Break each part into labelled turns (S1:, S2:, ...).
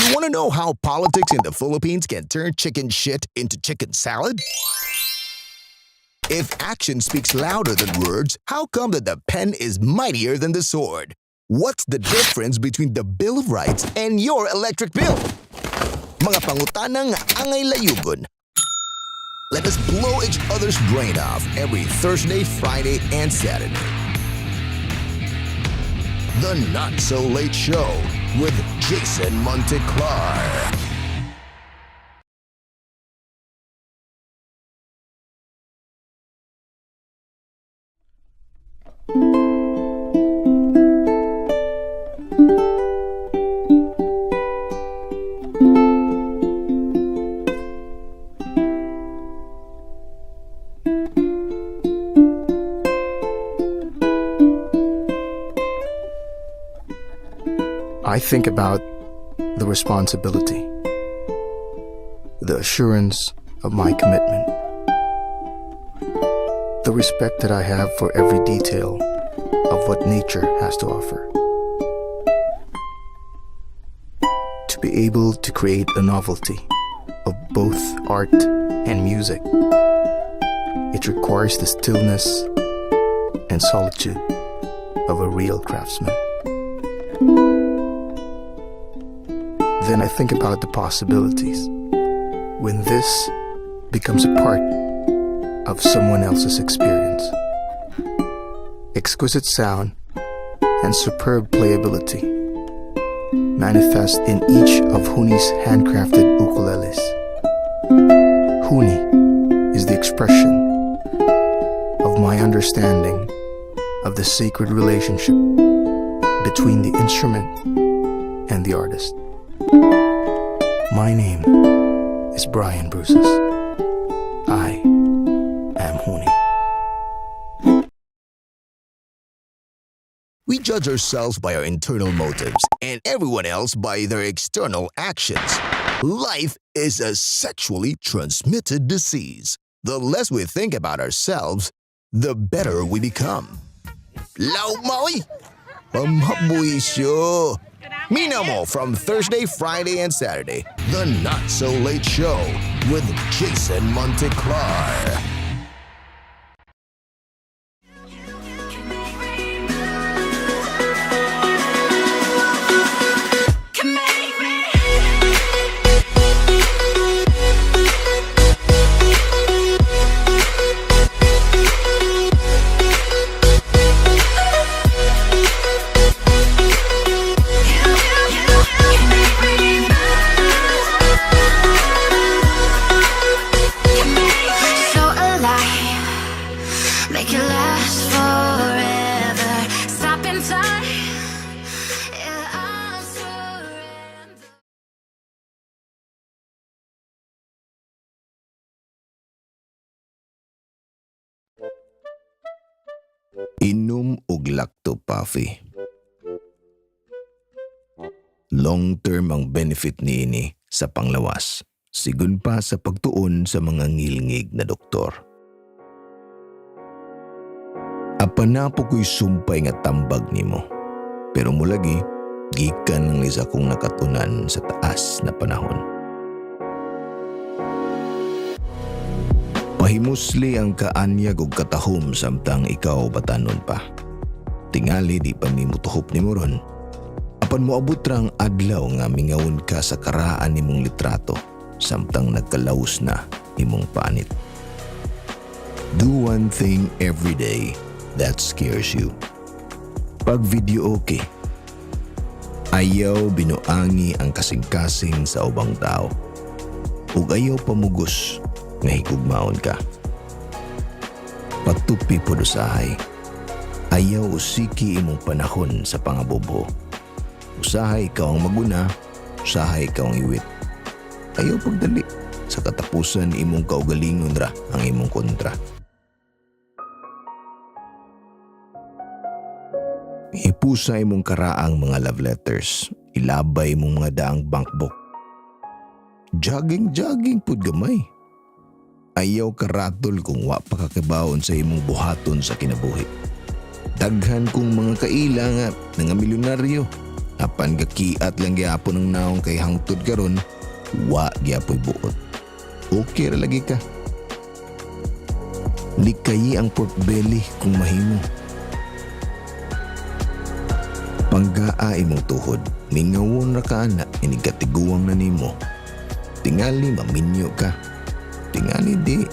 S1: You want to know how politics in the Philippines can turn chicken shit into chicken salad? If action speaks louder than words, how come that the pen is mightier than the sword? What's the difference between the Bill of Rights and your electric bill? Mga pangutanang angay layugon. Let us blow each other's brain off every Thursday, Friday, and Saturday. The Not So Late Show with Jason Monteclar.
S2: I think about the responsibility, the assurance of my commitment, the respect that I have for every detail of what nature has to offer. To be able to create a novelty of both art and music, it requires the stillness and solitude of a real craftsman. Then I think about the possibilities when this becomes a part of someone else's experience. Exquisite sound and superb playability manifest in each of Huni's handcrafted ukuleles. Huni is the expression of my understanding of the sacred relationship between the instrument and the artist. My name is Brian Bruces. I am Huni.
S1: We judge ourselves by our internal motives and everyone else by their external actions. Life is a sexually transmitted disease. The less we think about ourselves, the better we become. Lao Maui! Pamhabuisyo! Minamo from Thursday, Friday, and Saturday. The Not So Late Show with Jason Monteclar. Inom og lacto puffy. Long-term ang benefit niini sa panglawas, sigun pa sa pagtuon sa mga ngilngig na doktor. Apanapo ko'y sumpay nga tambag nimo, pero mulagi, gikan ng lisa kong nakatunan sa taas na panahon. Pahimusli ang kaanyag og katahom samtang ikaw batanon pa. Tingali di pa nimo tuhop nimo ron. Apan moabot ra ang adlaw nga mingawon ka sa karaan nimong litrato samtang nagkalaos na imong panit. Do one thing every day that scares you. Pag video okay. Ayaw binuangi ang kasing-kasing sa ubang tao. Ug ayaw pamugos nga higugmaon ka. Patupi po usahay. Ayaw usiki imong panahon sa pangabobo. Usahay ikaw ang maguna, usahay ikaw ang iwit. Ayaw pagdali. Sa katapusan imong kaugalingon ra ang imong kontra. Ipusa imong karaang mga love letters. Ilabay imong mga daang bankbook. Jogging pud gamay. Ayaw karatol kung wa pa kakibawon sa imong buhaton sa kinabuhi. Daghan kong mga kaila nga milyonaryo Apan gakiat lang gyapon ng naong kay hangtod karon, wa gyapoy buot. Okay ra lagi ka. Likayi ang pork belly kung mahimo. Panggaa imong tuhod, mingawon ra ka ana, inigatiguang na nimo. Tingali maminyo ka. Tingali di.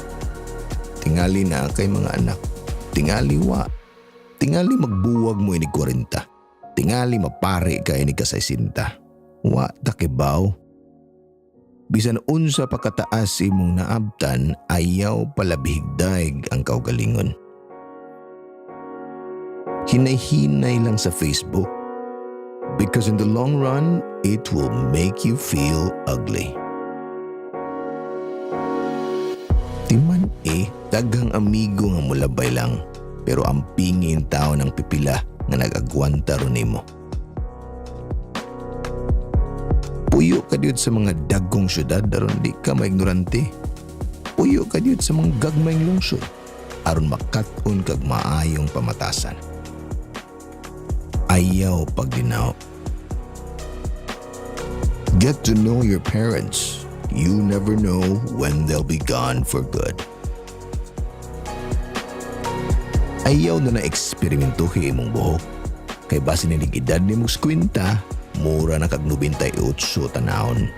S1: Tingali na kay mga anak. Tingali wa. Tingali magbuwag mo ini 40. Tingali mapare ka ini ka 60. Wa takibaw. Bisan unsa pa kataas imong naabtan, ayaw palabihig daig ang kaugalingon. Hinay-hinay lang sa Facebook. Because in the long run, it will make you feel ugly. Timan daghang amigo nga mulabay lang, pero ang pingin tao ng pipila nga nag-agwanta ron nimo. Puyo ka diyod sa mga dagkong syudad aron di ka maignorante. Puyo ka diyod sa mga gagmayng lungsod aron makat-on kag maayong pamatasan. Ayaw pagdinaw. Get to know your parents. You never know when they'll be gone for good. Ayaw na na-eksperimentuhin imong buhok. Kay base nilig edad ni mong skwinta, mura na kag 98 tanahon.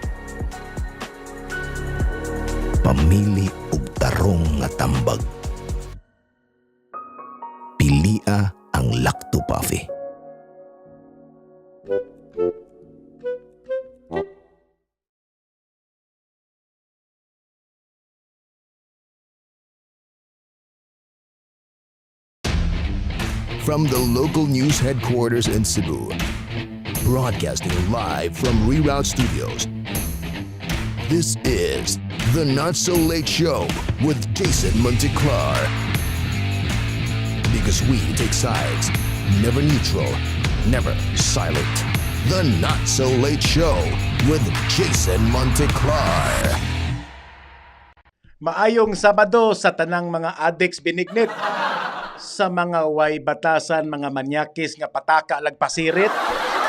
S1: Pamili og tarong nga tambag. Pilia ang Lacto Puffy.
S3: From the local news headquarters in Cebu, broadcasting live from Reroute Studios, this is the Not So Late Show with Jason Monteclar. Because we take sides, never neutral, never silent. The Not So Late Show with Jason Monteclar.
S4: Maayong Sabado sa tanang mga addicts binignit. Sa mga way batasan, mga manyakis nga pataka lagpasirit,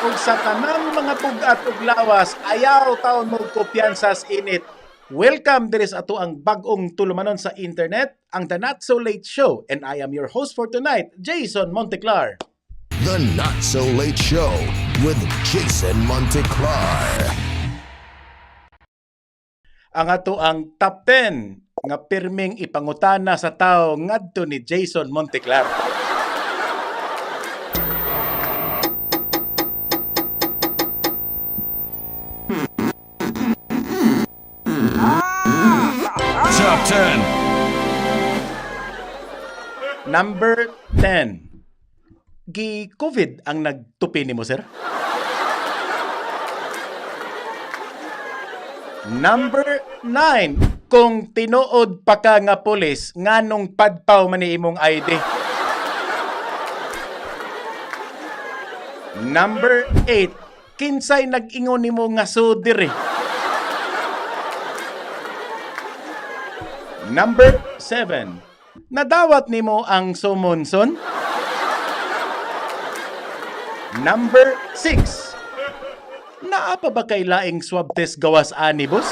S4: ug sa tanang mga bugat ug lawas, ayaw taon mo kumpiyansa sa init. Welcome diri sa ato ang bag-ong tulumanon sa internet, ang The Not So Late Show, and I am your host for tonight, Jason Monteclar.
S3: The Not So Late Show with Jason Monteclar.
S4: Ang ato ang top 10 nga pirming ipangutana sa tao ngadto ni Jason Monteclar.
S3: Top 10.
S4: Number 10. Gi-COVID ang nagtupi nimo, sir? Number 9. Kung tinuod pa ka nga pulis, nganong padpaw man ni imong ID. Number 8. Kinsay nag-ingon nimo nga sudiri. Number 7. Nadawat nimo ang sumonson. Number 6. Naa pa ba kay laing swab test gawas anibus?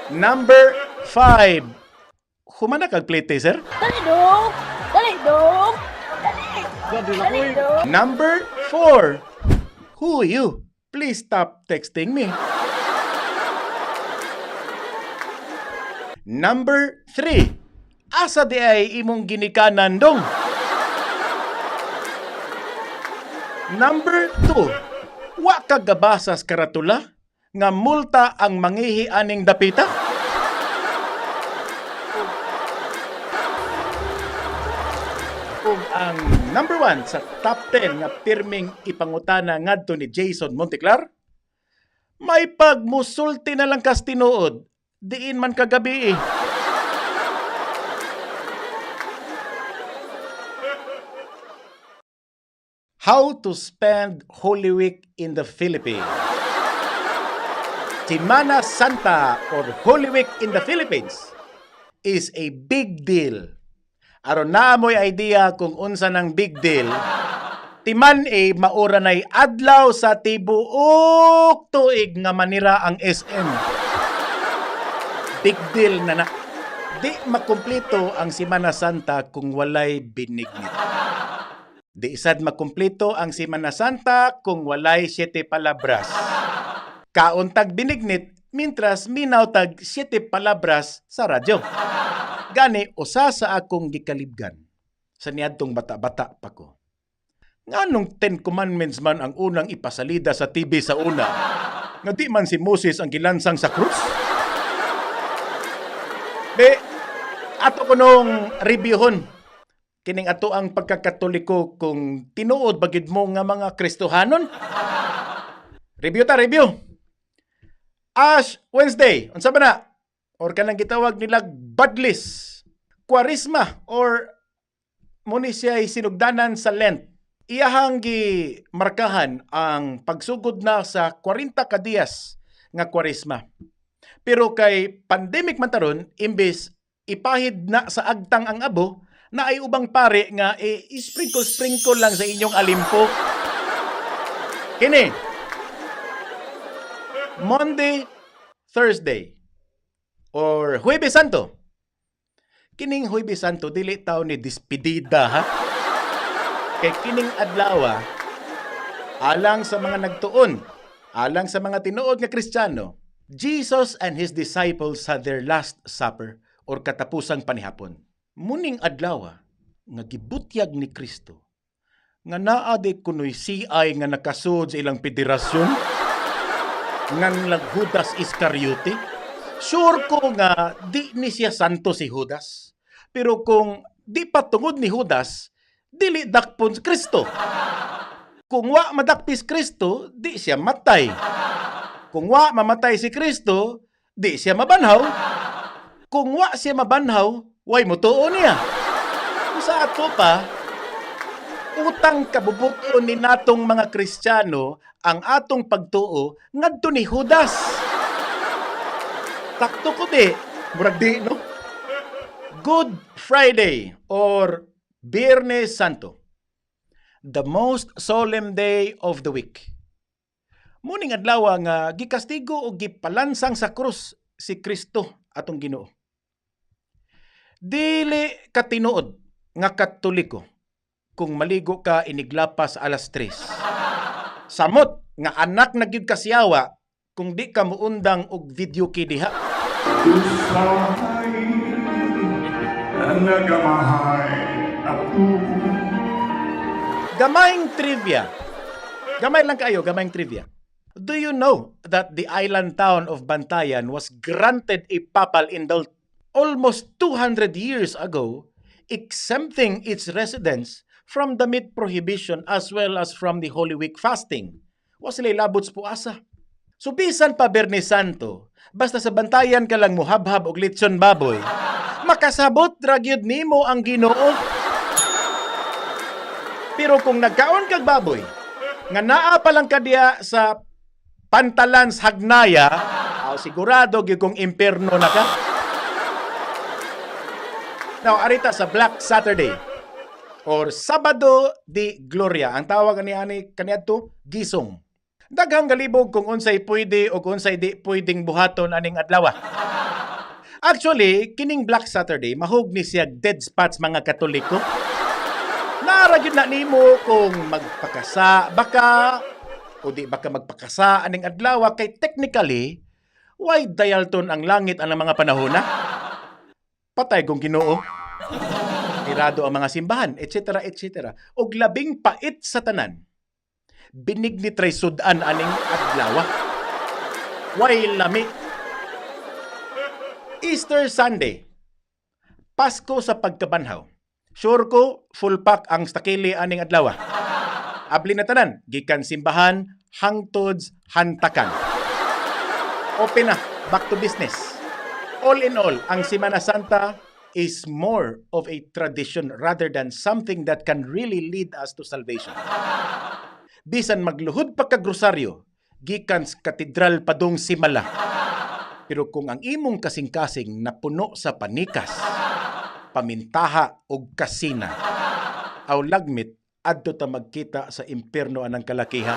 S4: Number 5. Humana kag plate teaser?
S5: Dali dong! Dali dong! Dali dong!
S4: Number 4. Who you? Please stop texting me. Number 3. Asa di ay imong ginikanan dong? Number 2. Wa ka gabasas karatula nga multa ang mangihi aning dapita? Ug ang number 1 sa top 10 nga pirming ipangutana ngadto ni Jason Monteclar, may pagmusulti na lang kas tinuod, diin man kagabi. How to spend Holy Week in the Philippines. Semana Santa or Holy Week in the Philippines is a big deal. Aron na mo'y idea kung unsa ng big deal, Timan maura nay adlaw sa tibuok tuig nga manira ang SM. Big deal na. Di makumpleto ang Semana Santa kung walay binignit. Di sad makumpleto ang Semana Santa kung walay 7 palabras. Kauntag binignit, mintras minaw tag 7 palabras sa radyo. Gani, usa sa akong gikalibgan sa niadtong bata-bata pa ko. Nganong 10 Commandments man ang unang ipasalida sa TV sa una, nga di man si Moses ang gilansang sa krus? Ato ko nung reviewon, kining ato ang pagkakatoliko kung tinuod bagid mo nga mga Kristohanon. Review. Ash Wednesday, unsa ba na? Or kanang gitawag nila Badlis, Kwarisma, or muni siya sinugdanan sa Lent. Iyahang markahan ang pagsugod na sa 40 ka diyas nga Kwarisma. Pero kay pandemic man taron, imbes ipahid na sa agtang ang abo, na ay ubang pare nga sprinkle lang sa inyong alimpo. Kini, Monday, Thursday, or Huwebes Santo. Kining Huwebes Santo, dili taw ni dispedida, ha? Kay kining adlawa, alang sa mga nagtuon, alang sa mga tinuod nga Kristiyano, Jesus and his disciples had their last supper or katapusang panihapon. Muning adlawa nga gibutyag ni Kristo nga naa di kunoy CI nga nakasud sa ilang federasyon ngan Judas Iscariote. Sure ko nga di ni siya santo si Judas. Pero kung di patungod ni Judas, dili dakpon si Kristo. Kung wa madakpis Kristo, di siya matay. Kung wa mamatay si Kristo, di siya mabanhaw. Kung wa siya mabanhaw, way mutuo niya. Kung sa ato pa, utang kabubuton ni natong mga Kristiyano ang atong pagtuo ngadto ni Judas. Takto ko di, murag di, no? Good Friday or Biyernes Santo, the most solemn day of the week. Muning adlaw nga gikastigo o gipalansang sa krus si Kristo atong Ginoo. Dili ka tinuod nga Katoliko kung maligo ka iniglapas alas 3. Samot nga anak na gyud kasiyawa kung di ka muundang og video key diha. Gamayng trivia. Gamay lang kayo, gamayng trivia. Do you know that the island town of Bantayan was granted a papal indult almost 200 years ago, exempting its residents from the meat prohibition as well as from the Holy Week fasting? Was sila labot sa puasa. So bisan pa Biyernes Santo, basta sa Bantayan ka lang muhabhab og litson baboy, makasabot ra gyud nimo ang Ginoo. Pero kung nagkaon kag baboy, nga naa pa lang ka diya sa pantalan sa Hagnaya, sigurado gyud kung impierno na ka. Now, arita sa Black Saturday or Sabado de Gloria, ang tawag kaniadto gisong. Daghang galibog kung unsay pwede o kung unsay di pwedeng buhaton aning adlaw. Actually, kining Black Saturday mahug ni siya dead spots mga Katoliko. Naara gyud na nimo kung magpakasa baka o di baka magpakasa aning adlaw kay technically why dayalton ang langit ang mga panahona. Patay kung Ginoo. Tirado ang mga simbahan, etc. etc. Og labing pait sa tanan. Binig ni tray sudan aning adlaw. Why lami? Easter Sunday. Pasko sa pagkabanhaw. Sure ko full pack ang stakili aning adlaw. Abli na tanan, gikan simbahan hangtod hantakan. Open na, back to business. All in all, ang Semana Santa is more of a tradition rather than something that can really lead us to salvation. Bisan magluhod pa ka grosaryo, gikan sa katedral padung simala. Pero kung ang imong kasing-kasing napuno sa panikas, pamintaha o kasina, aw lagmit adto ta magkita sa impierno anang kalakiha.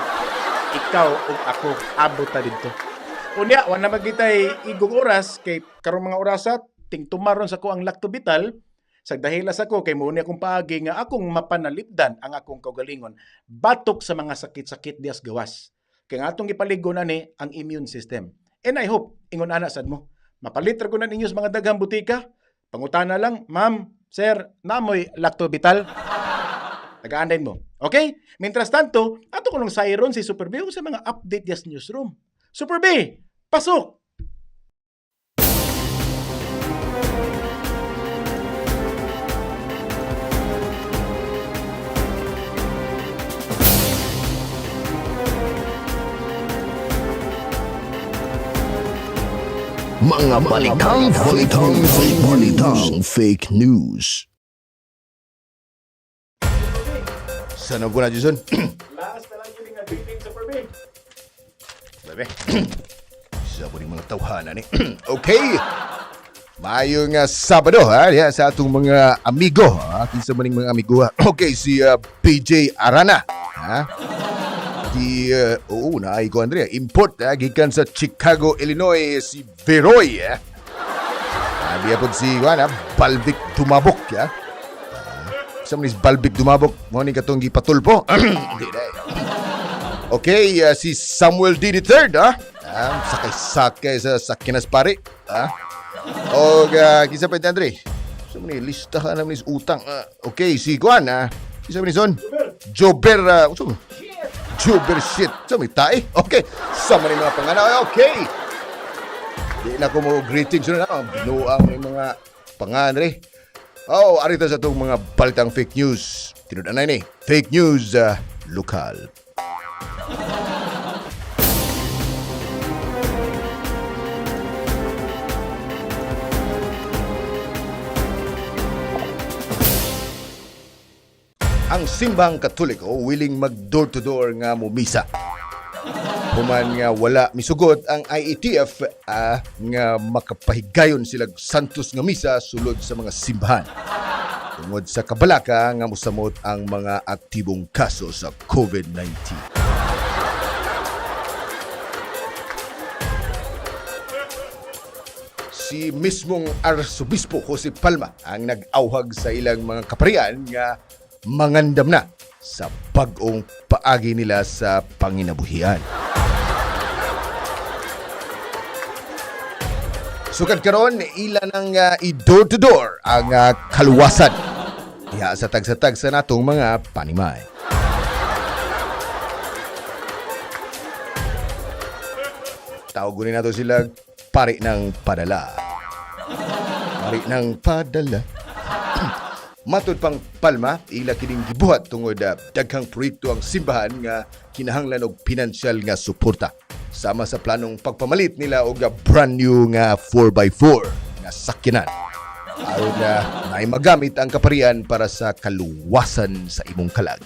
S4: Ikaw ug ako abot ta didto. Unya, wala magitay igong oras kay karong mga orasa ting tumaron sa ko ang lactobital sa dahilas ako kay muni akong paagi nga akong mapanalipdan ang akong kaugalingon batok sa mga sakit-sakit dias gawas. Kay nga atong gipaligon ani ang immune system. And I hope ingon ana sad mo mapalit ra ko na ninyo sa mga daghang butika. Pangutana lang, ma'am, sir, namoy lactobital. Tagaan din mo. Okay? Mientras tanto, ato ko nung sayron si Super B sa mga update dias newsroom. Super B, pasok!
S3: Mga balitang fake news. Sana po na, Jason.
S4: Last na lang yun nga greeting, Super B.
S3: Bebe. Isa po rin mga tawhanan eh. Okay. Mayong Sabado ha, sa atong mga amigo. Kinsa maning mga amigo ha. Okay, si PJ Arana. Ha? Naay ko Andrea. Import gikan sa Chicago, Illinois, si Veroy. Diya po si Balvic Dumabok. Sa manis Balvic Dumabok, mo ni katong gipatulpo. Okay, si Samuel D. III, sakay-sakay sa sakinas pare. O, kisa pa ito, Andre? Sa mani, listahan naman is utang. Okay, si Juan, kisa pa ni Son? Jober, Jober shit. Sa mani, tae? Okay, sa mani mga pangana. Okay. Di na ko mo greetings na binuang mga pangandre. Arita sa itong mga balitang fake news. Tinudan na fake news lokal. Ang simbang katoliko willing mag door-to-door nga mumisa. Human nga wala misugot ang IETF nga makapahigayon sila santos nga misa sulod sa mga simbahan. Tungod sa kabalaka nga musamot ang mga aktibong kaso sa COVID-19. Si mismong Arsobispo Jose Palma ang nag-awhag sa ilang mga kaparian nga mangandam na sa bagong paagi nila sa panginabuhian. Sukad karon ilan ang i-door-to-door ang kaluwasan diha sa tag-satag sa natong mga panimay. Tawagunin nato sila pari ng padala. Pari ng padala. Matod pang Palma, ila kining gibuhat tungod daghang proyekto ang simbahan nga kinahanglan og pinansyal nga suporta. Sama sa planong pagpamalit nila og brand new nga 4x4 nga sakyanan. Aron na may magamit ang kaparian para sa kaluwasan sa imong kalag.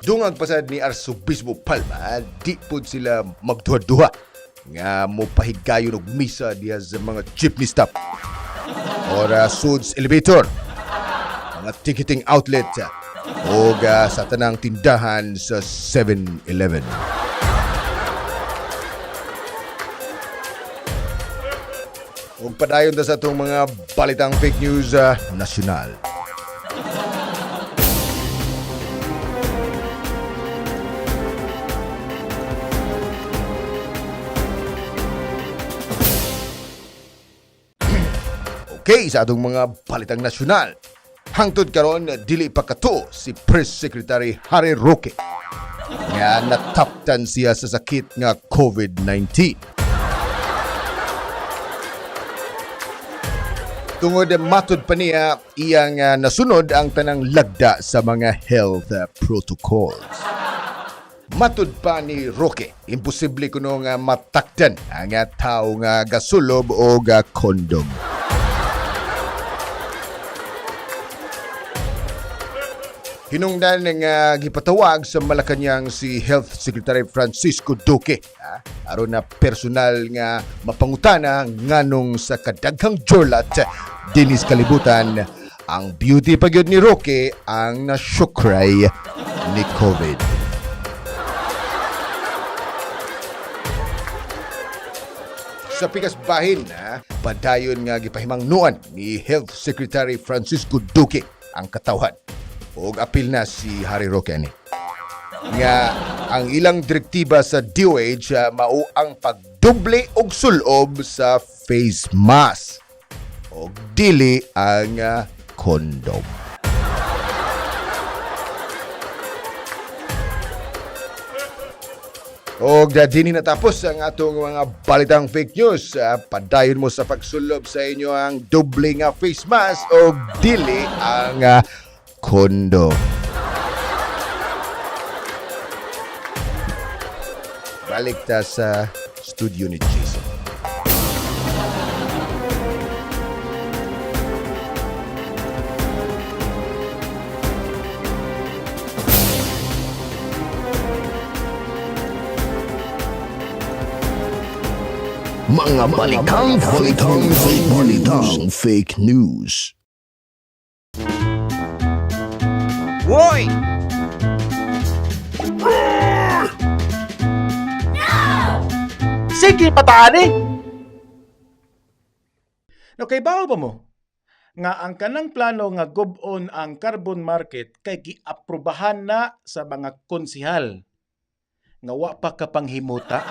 S3: Dungag pasad ni Arsobispo Palma, di pod sila magduha-duha nga mo pahigayon og misa diya sa mga jeepney stop or suds elevator, mga ticketing outlet o sa tanang tindahan sa 7-Eleven. Ug padayon ta sa itong mga balitang fake news nasyonal. Okay, sa atong mga balitang nasyonal. Hangtod karon dili pa kato si Press Secretary Harry Roque nga nataptan siya sa sakit nga COVID-19. Tungod matod pa niya, iyang nasunod ang tanang lagda sa mga health protocols. Matod pa ni Roque, imposible kuno nga matakdan ang tao nga gasulob o kondom. Hinungdan nga gipatawag sa Malacañang si Health Secretary Francisco Duque aron na personal nga mapangutana nganong sa kadaghang jorlat dinis kalibutan ang beauty pagyud ni Roque ang nasyukray ni COVID. Sa pikas bahin padayon nga gipahimangnuan ni Health Secretary Francisco Duque ang katawhan. Og apil na si Harry Roque ani. Nga ang ilang direktiba sa DOH mao ang pagdoble og sulob sa face mask og dili ang kondom. Og dini natapos ang atong mga balitang fake news. Padayon mo sa pagsulob sa inyo ang doble nga face mask og dili ang kondo. Balik ta sa studio ni Jason.
S1: Mga balitang fake news.
S6: Woy!
S4: Sige, pataani! No, kay bawo ba mo? Nga ang kanang plano nga gub-on ang carbon market kay giaprobahan na sa mga konsihal. Nga wa pa kapanghimuta.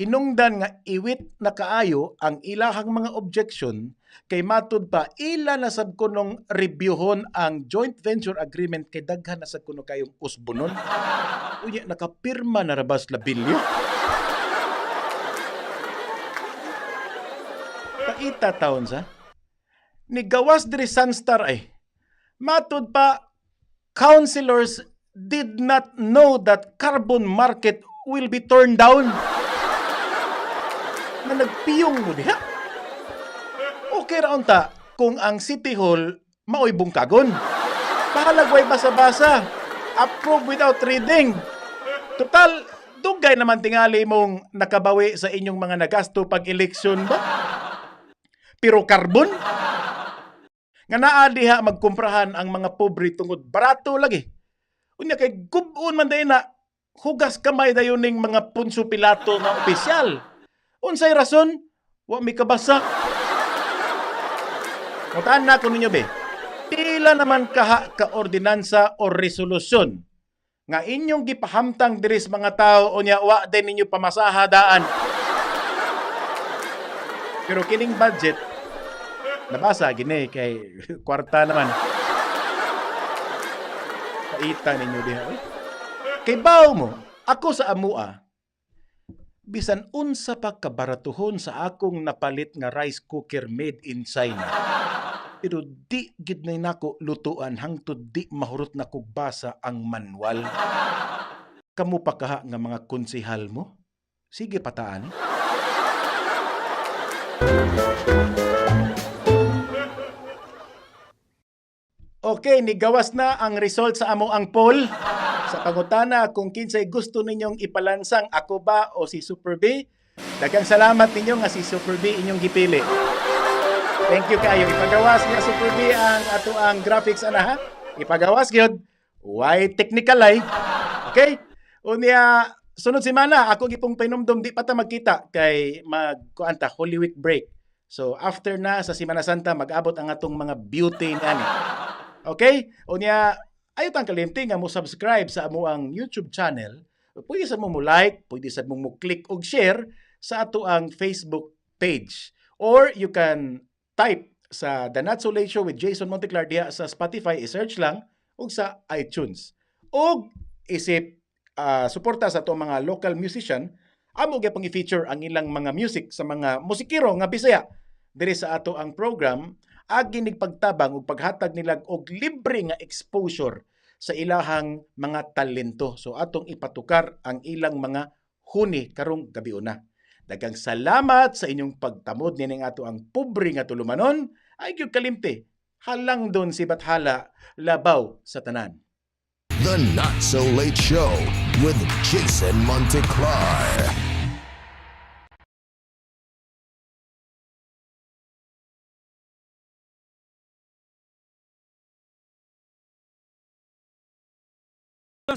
S4: Hinungdan nga iwit na kaayo ang ilahang mga objection kay matud pa ila na sab kunong reviewhon ang joint venture agreement kay daghan na sad kuno kayong usbonon. Unya nakapirma na rabas labilyo. Paita taon sa ni gawas diri Sunstar ay matud pa councilors did not know that carbon market will be turned down. Na nagpiyong mo diha. Okay raon ta kung ang City Hall maoy bungkagon. Mahalagway basa-basa. Approve without reading. Total, dugay naman tingali mong nakabawi sa inyong mga nagasto pag-eleksyon ba? Pero carbon? Nga naa diha magkumprahan ang mga pobre tungod barato lagi. Unya kay gubon man day na hugas kamay dayon ning mga Punso Pilato nga opisyal. Unsay rason? Wa mi kabasa. Mutaan na ko ninyo be. Pila naman kaha ka ordinansa o resolusyon nga inyong gipahamtang diri sa mga tao unya wa din ninyo pamasaha daan. Pero kining budget nabasa gini kay kwarta naman. Paita ninyo diha. Kay baw mo, ako sa amua bisan unsa pa kabaratuhon sa akong napalit nga rice cooker made in China. Pero di gid na nako lutuan hangtod di mahurot na kog basa ang manual. Kamu pa kaha nga mga konsehal mo? Sige pataan. Okay, nigawas na ang result sa amo ang poll. Sa pangutana kung kinsay gusto ninyong ipalansang, ako ba o si Super B? Daghang salamat ninyo nga si Super B inyong gipili. Thank you kayo. Ipagawas niya Super B ang ato ang graphics ana ha. Ipagawas gyud. Why technical ay? Okay? Unya sunod semana ako gipong pinumdum di pa ta magkita kay magkuanta Holy Week break. So after na sa Semana Santa mag-abot ang atong mga beauty ani. Okay? Unya ayaw tang kalimti nga mo subscribe sa amo ang YouTube channel. Pwede sa mo like, pwede sa mo click og share sa ato ang Facebook page. Or you can type sa The Not So Late Show with Jason Monteclar diha sa Spotify, i-search lang ug sa iTunes. Og isip suporta sa ato mga local musician, amo gyapon i-feature ang ilang mga music sa mga musikero nga Bisaya diri sa ato ang program. Agi nigpagtabang ug paghatag nila og libre nga exposure sa ilahang mga talento. So atong ipatukar ang ilang mga huni karong gabiuna. Daghang salamat sa inyong pagtamod nining ato ang pobre nga tulumanon. Ay gyud kalimti. Halang don si bathala labaw sa tanan.
S3: The Not So Late Show with Jason Monteclar.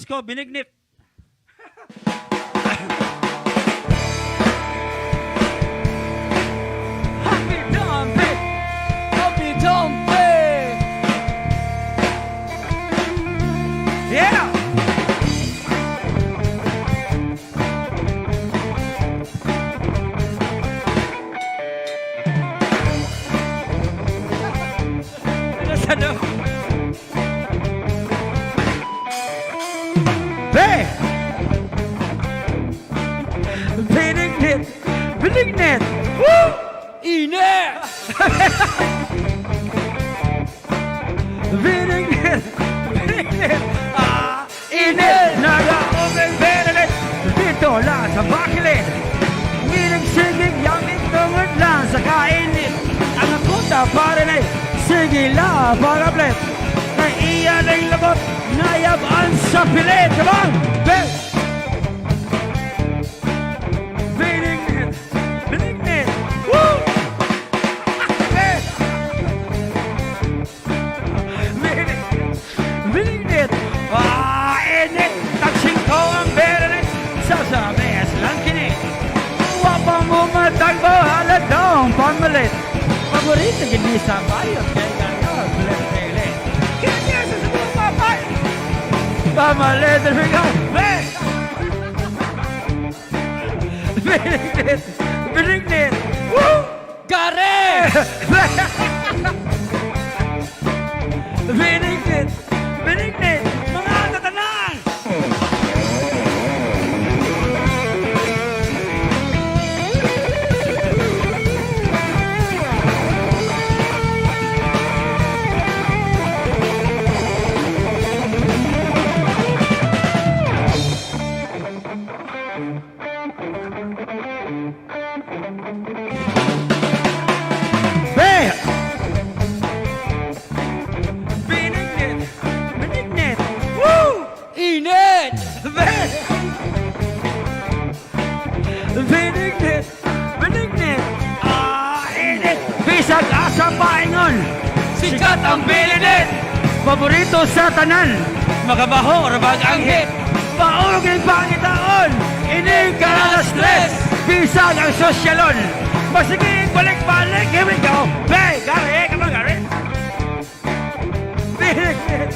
S7: Ko binignit. Happy Dumpy! Happy Dumpy! Yeah! Ano? Hey! Binignit! Binignit! Woo! Init! Binignit! Binignit! Ah! Init! Nag-auming binignit! Dito lang sa bakilit! Nginig-sigig yamit tungod lang sa kainit! Ang akunta pa rin ay sige lang pagablit! Na iyan ay labot! Nayabaan sa pilit! Come on! Ben! Binignit! Binignit! Woo! Ben! Binignit! Binignit! Ah! Init! Taksing ko ang binignit! Sasabes lang kinit! Wapa mo matagbo halatong pamalit! Paborito gini sa bayot kaya gano'n pilit-pilit! Kaya sa sabong papay! Pamalit! There we go! Ben! Binignit! Binignit! Woo! Gare! Binignit! Binignit! Mga tatanan! Be! Binignit! Binignit! Woo! Init! Be! Binignit! Binignit! Ah! Init! Bisag asa paingon! Sikat ang bilinit! Paborito sa tanan! Makabahor bag-anghit! Pauging pangitaon! Inig ka na stress! Bisag ang sosyalon! Masiging balik-balik! Here we go! Hey! Gary! Come on, Gary! Binignit!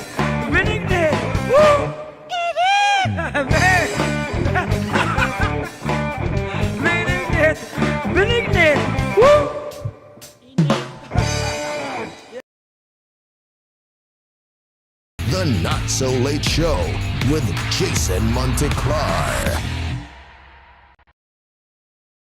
S7: Binignit! Woo! Init! Binignit! Binignit! Woo!
S3: The Not So Late Show with Jason Monteclar.